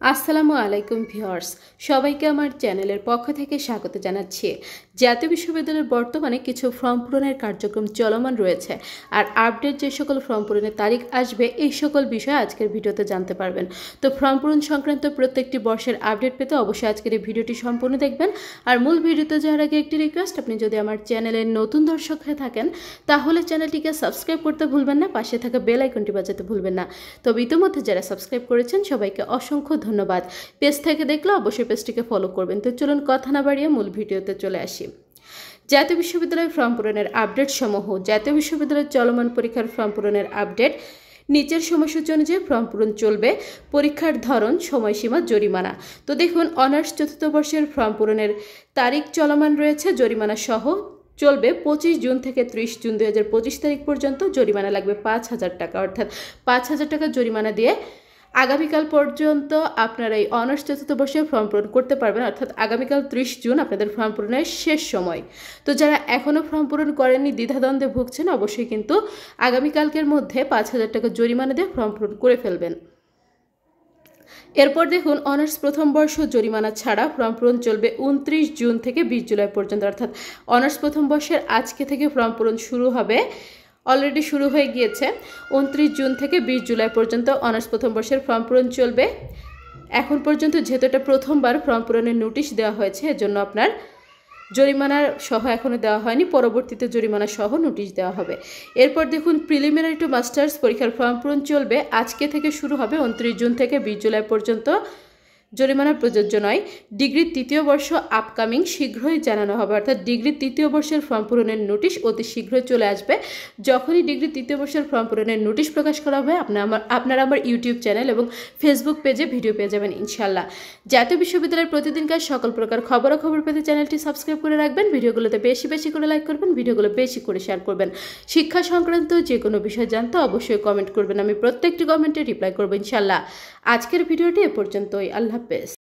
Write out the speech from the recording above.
আসসালামু আলাইকুম ভিউয়ার্স, সবাইকে আমার চ্যানেলের পক্ষ থেকে স্বাগত জানাচ্ছি। জাতীয় বিশ্ববিদ্যালয়ের বর্তমানে কিছু ফর্ম পূরণের কার্যক্রম চলমান রয়েছে, আর আপডেট যে সকল ফর্ম পূরণের তারিখ আসবে এই সকল বিষয়ে আজকের ভিডিওতে জানতে পারবেন। তো ফর্ম পূরণ সংক্রান্ত প্রত্যেকটি বর্ষের আপডেট পেতে অবশ্যই আজকের এই ভিডিওটি সম্পূর্ণ দেখবেন। আর মূল ভিডিওতে যাওয়ার আগে একটি রিকোয়েস্ট, আপনি যদি আমার চ্যানেলের নতুন দর্শক হয়ে থাকেন তাহলে চ্যানেলটিকে সাবস্ক্রাইব করতে ভুলবেন না, পাশে থাকা বেল আইকনটি বাজাতে ভুলবেন না। তবে ইতিমধ্যে যারা সাবস্ক্রাইব করেছেন সবাইকে অসংখ্য ধন্যবাদ। পেজ থেকে দেখলে অবশ্যই পেজটিকে ফলো করবেন। তো চলুন কথা না বাড়িয়ে মূল ভিডিওতে চলে আসি। জাতীয় বিশ্ববিদ্যালয়ের ফর্ম পূরণের আপডেট সমূহ। জাতীয় বিশ্ববিদ্যালয়ের চলমান পরীক্ষার ফর্ম পূরণের আপডেট। নিচের সময়সূচি অনুযায়ী ফর্ম পূরণ চলবে। পরীক্ষার ধরন, সময়সীমা, জরিমানা। তো দেখুন, অনার্স চতুর্থ বর্ষের ফর্ম পূরণের তারিখ চলমান রয়েছে জরিমানা সহ। চলবে 25 জুন থেকে 30 জুন 2025 তারিখ পর্যন্ত। জরিমানা লাগবে 5,000 টাকা, অর্থাৎ 5,000 টাকা জরিমানা দিয়ে আগামীকাল পর্যন্ত আপনারা এই অনার্স চতুর্থ বর্ষের ফর্ম পূরণ করতে পারবেন, অর্থাৎ আগামীকাল 30 জুন আপনাদের ফর্ম পূরণের শেষ সময়। তো যারা এখনও ফর্ম পূরণ করেননি, দ্বিধাদ্বন্দ্বে ভুগছেন, অবশ্যই কিন্তু আগামীকালকের মধ্যে 5,000 টাকা জরিমানা দিয়ে ফর্ম পূরণ করে ফেলবেন। এরপর দেখুন, অনার্স প্রথম বর্ষ জরিমানা ছাড়া ফর্ম পূরণ চলবে 29 জুন থেকে 20 জুলাই পর্যন্ত, অর্থাৎ অনার্স প্রথম বর্ষের আজকে থেকে ফর্ম পূরণ শুরু হবে। অলরেডি শুরু হয়ে গিয়েছে। 29 জুন থেকে 20 জুলাই পর্যন্ত অনার্স প্রথম বর্ষের ফর্ম পূরণ চলবে। এখন পর্যন্ত যেহেতু এটা প্রথমবার ফর্ম পূরণের নোটিশ দেওয়া হয়েছে, এজন্য আপনার জরিমানার সহ এখনও দেওয়া হয়নি, পরবর্তীতে জরিমানা সহ নোটিশ দেওয়া হবে। এরপর দেখুন, প্রিলিমিনারি টু মাস্টার্স পরীক্ষার ফর্ম পূরণ চলবে। আজকে থেকে শুরু হবে, 29 জুন থেকে 20 জুলাই পর্যন্ত। জরিমানা প্রযোজ্য নয়। ডিগ্রি তৃতীয় বর্ষ আপকামিং, শীঘ্রই জানানো হবে, অর্থাৎ ডিগ্রি তৃতীয় বর্ষের ফর্ম পূরণের নোটিশ অতি শীঘ্রই চলে আসবে। যখনই ডিগ্রি তৃতীয় বর্ষের ফর্ম পূরণের নোটিশ প্রকাশ করা হবে, আপনারা আমার ইউটিউব চ্যানেল এবং ফেসবুক পেজে ভিডিও পেয়ে যাবেন ইনশাল্লাহ। জাতীয় বিশ্ববিদ্যালয়ের প্রতিদিনকার সকল প্রকার খবরাখবর পেতে চ্যানেলটি সাবস্ক্রাইব করে রাখবেন। ভিডিওগুলোতে বেশি বেশি করে লাইক করবেন, ভিডিওগুলো বেশি করে শেয়ার করবেন। শিক্ষা সংক্রান্ত যে কোনো বিষয় জানতে অবশ্যই কমেন্ট করবেন, আমি প্রত্যেকটি কমেন্টে রিপ্লাই করবো ইনশাল্লাহ। আজকের ভিডিওটি এ পর্যন্তই। আল্লাহ হাফেজ।